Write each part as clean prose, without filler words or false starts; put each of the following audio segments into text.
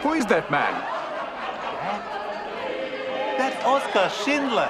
Who is that man? That's Oskar Schindler.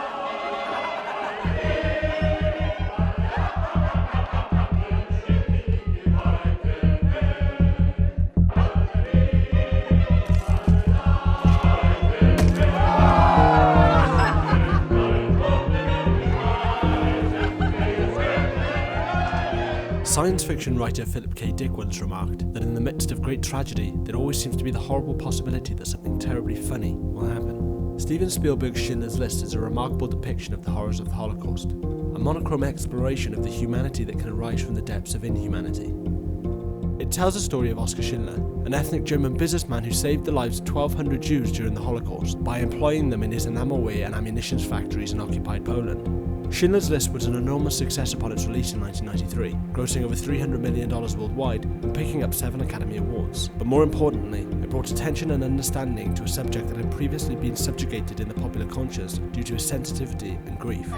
Science fiction writer Philip K. Dick once remarked that in the midst of great tragedy, there always seems to be the horrible possibility that something terribly funny will happen. Steven Spielberg's Schindler's List is a remarkable depiction of the horrors of the Holocaust, a monochrome exploration of the humanity that can arise from the depths of inhumanity. It tells the story of Oskar Schindler, an ethnic German businessman who saved the lives of 1,200 Jews during the Holocaust by employing them in his enamelware and ammunition factories in occupied Poland. Schindler's List was an enormous success upon its release in 1993, grossing over $300 million worldwide and picking up 7 Academy Awards. But more importantly, it brought attention and understanding to a subject that had previously been subjugated in the popular conscience due to its sensitivity and grief.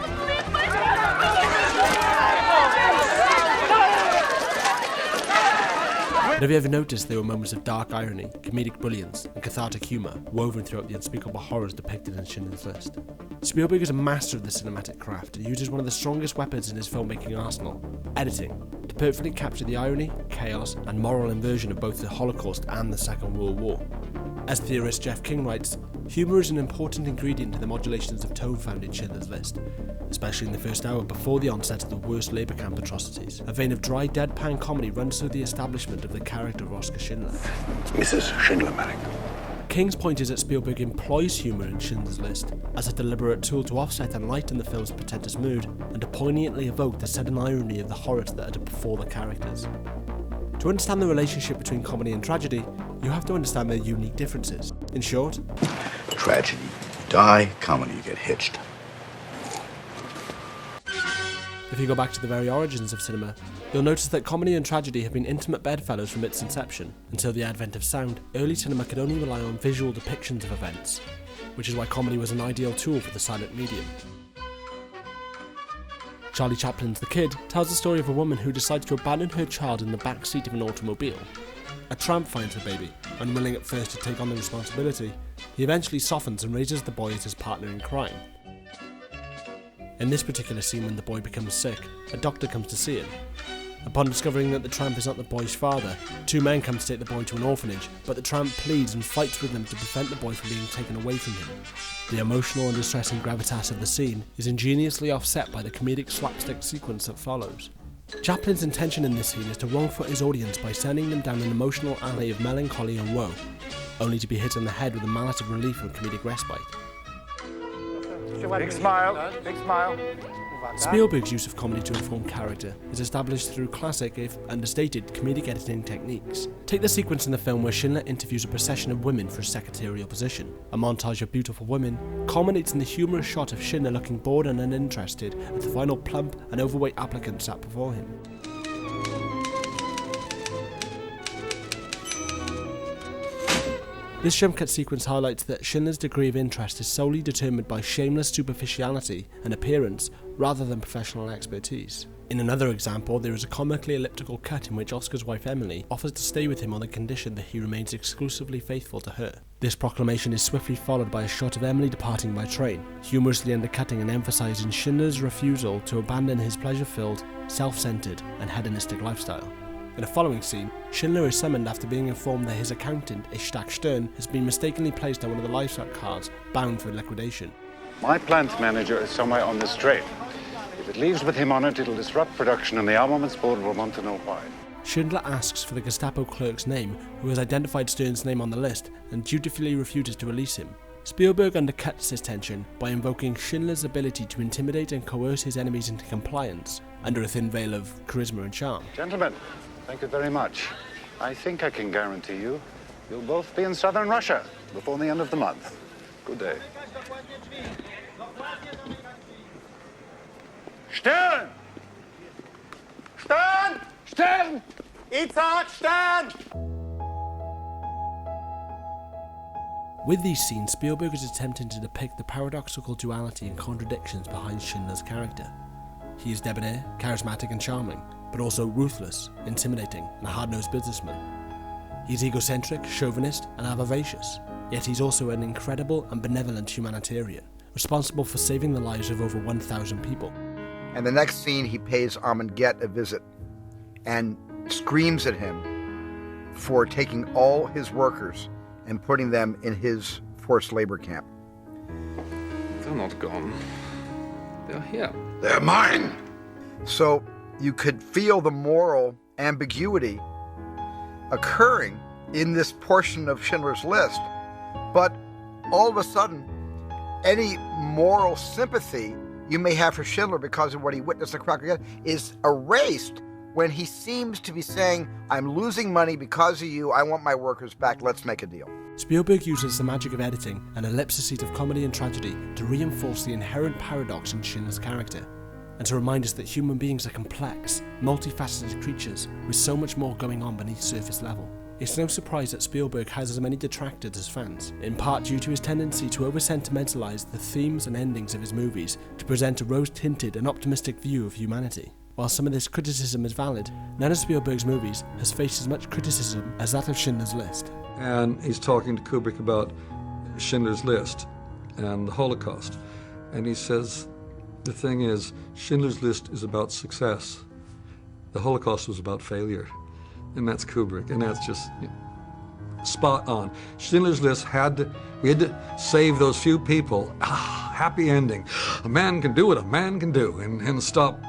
Have you ever noticed there were moments of dark irony, comedic brilliance, and cathartic humour woven throughout the unspeakable horrors depicted in Schindler's List? Spielberg is a master of the cinematic craft and uses one of the strongest weapons in his filmmaking arsenal, editing, to perfectly capture the irony, chaos, and moral inversion of both the Holocaust and the Second World War. As theorist Jeff King writes, humour is an important ingredient in the modulations of tone found in Schindler's List, especially in the first hour before the onset of the worst labour camp atrocities. A vein of dry deadpan comedy runs through the establishment of the character of Oskar Schindler. Mrs. Schindler, Merrick. King's point is that Spielberg employs humour in Schindler's List as a deliberate tool to offset and lighten the film's pretentious mood and to poignantly evoke the sudden irony of the horrors that are to befall the characters. To understand the relationship between comedy and tragedy, you have to understand their unique differences. In short, Tragedy, you die. Comedy, you get hitched. if you go back to the very origins of cinema, you'll notice that comedy and tragedy have been intimate bedfellows from its inception. Until the advent of sound, early cinema could only rely on visual depictions of events, which is why comedy was an ideal tool for the silent medium. Charlie Chaplin's The Kid tells the story of a woman who decides to abandon her child in the back seat of an automobile. A tramp finds the baby, unwilling at first to take on the responsibility. He eventually softens and raises the boy as his partner in crime. In this particular scene, when the boy becomes sick, a doctor comes to see him. Upon discovering that the tramp is not the boy's father, 2 men come to take the boy to an orphanage, but the tramp pleads and fights with them to prevent the boy from being taken away from him. The emotional and distressing gravitas of the scene is ingeniously offset by the comedic slapstick sequence that follows. Chaplin's intention in this scene is to wrong-foot his audience by sending them down an emotional alley of melancholy and woe, only to be hit on the head with a mallet of relief and comedic respite. Big smile, big smile. Spielberg's use of comedy to inform character is established through classic, if understated, comedic editing techniques. Take the sequence in the film where Schindler interviews a procession of women for a secretarial position. A montage of beautiful women culminates in the humorous shot of Schindler looking bored and uninterested as the final plump and overweight applicant sat before him. This jump cut sequence highlights that Schindler's degree of interest is solely determined by shameless superficiality and appearance rather than professional expertise. In another example, there is a comically elliptical cut in which Oscar's wife Emily offers to stay with him on the condition that he remains exclusively faithful to her. This proclamation is swiftly followed by a shot of Emily departing by train, humorously undercutting and emphasizing Schindler's refusal to abandon his pleasure-filled, self-centered, and hedonistic lifestyle. In a following scene, Schindler is summoned after being informed that his accountant, Ishtak Stern, has been mistakenly placed on one of the livestock cards, bound for liquidation. My plant manager is somewhere on this train. If it leaves with him on it, it'll disrupt production, and the armaments board will want to know why. Schindler asks for the Gestapo clerk's name, who has identified Stern's name on the list, and dutifully refuses to release him. Spielberg undercuts this tension by invoking Schindler's ability to intimidate and coerce his enemies into compliance, under a thin veil of charisma and charm. Gentlemen, thank you very much. I think I can guarantee you'll both be in southern Russia before the end of the month. Good day. Stern! Stern! Stern! Itzhak Stern! With these scenes, Spielberg is attempting to depict the paradoxical duality and contradictions behind Schindler's character. He is debonair, charismatic and charming, but also ruthless, intimidating, and a hard-nosed businessman. He's egocentric, chauvinist, and avaricious, yet he's also an incredible and benevolent humanitarian, responsible for saving the lives of over 1,000 people. And the next scene, he pays Armageddon a visit and screams at him for taking all his workers and putting them in his forced labor camp. They're not gone. They're here. They're mine. So you could feel the moral ambiguity occurring in this portion of Schindler's List, but all of a sudden, any moral sympathy you may have for Schindler because of what he witnessed at Cracow is erased when he seems to be saying, I'm losing money because of you, I want my workers back, let's make a deal. Spielberg uses the magic of editing and ellipses of comedy and tragedy to reinforce the inherent paradox in Schindler's character, and to remind us that human beings are complex, multifaceted creatures with so much more going on beneath surface level. It's no surprise that Spielberg has as many detractors as fans, in part due to his tendency to over-sentimentalise the themes and endings of his movies to present a rose-tinted and optimistic view of humanity. While some of this criticism is valid, none of Spielberg's movies has faced as much criticism as that of Schindler's List. And he's talking to Kubrick about Schindler's List and the Holocaust. And he says, the thing is, Schindler's List is about success. The Holocaust was about failure. And that's Kubrick, and that's just spot on. Schindler's List we had to save those few people. Happy ending. A man can do what a man can do, and stop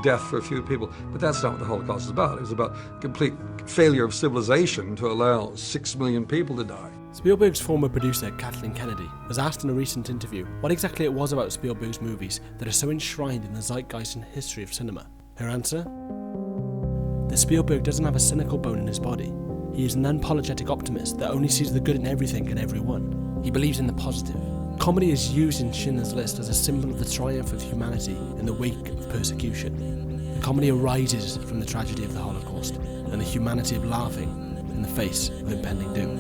death for a few people. But that's not what the Holocaust is about. It was about complete failure of civilization to allow 6 million people to die. Spielberg's former producer, Kathleen Kennedy, was asked in a recent interview what exactly it was about Spielberg's movies that are so enshrined in the zeitgeist and history of cinema. Her answer? That Spielberg doesn't have a cynical bone in his body. He is an unapologetic optimist that only sees the good in everything and everyone. He believes in the positive. Comedy is used in Schindler's List as a symbol of the triumph of humanity in the wake of persecution. The comedy arises from the tragedy of the Holocaust and the humanity of laughing in the face of impending doom.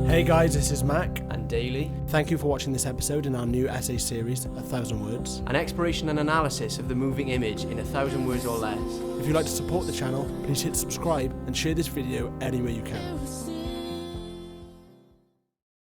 Hey guys, this is Mac and Daily. Thank you for watching this episode in our new essay series, 1,000 Words. An exploration and analysis of the moving image in 1,000 words or less. If you'd like to support the channel, please hit subscribe and share this video anywhere you can.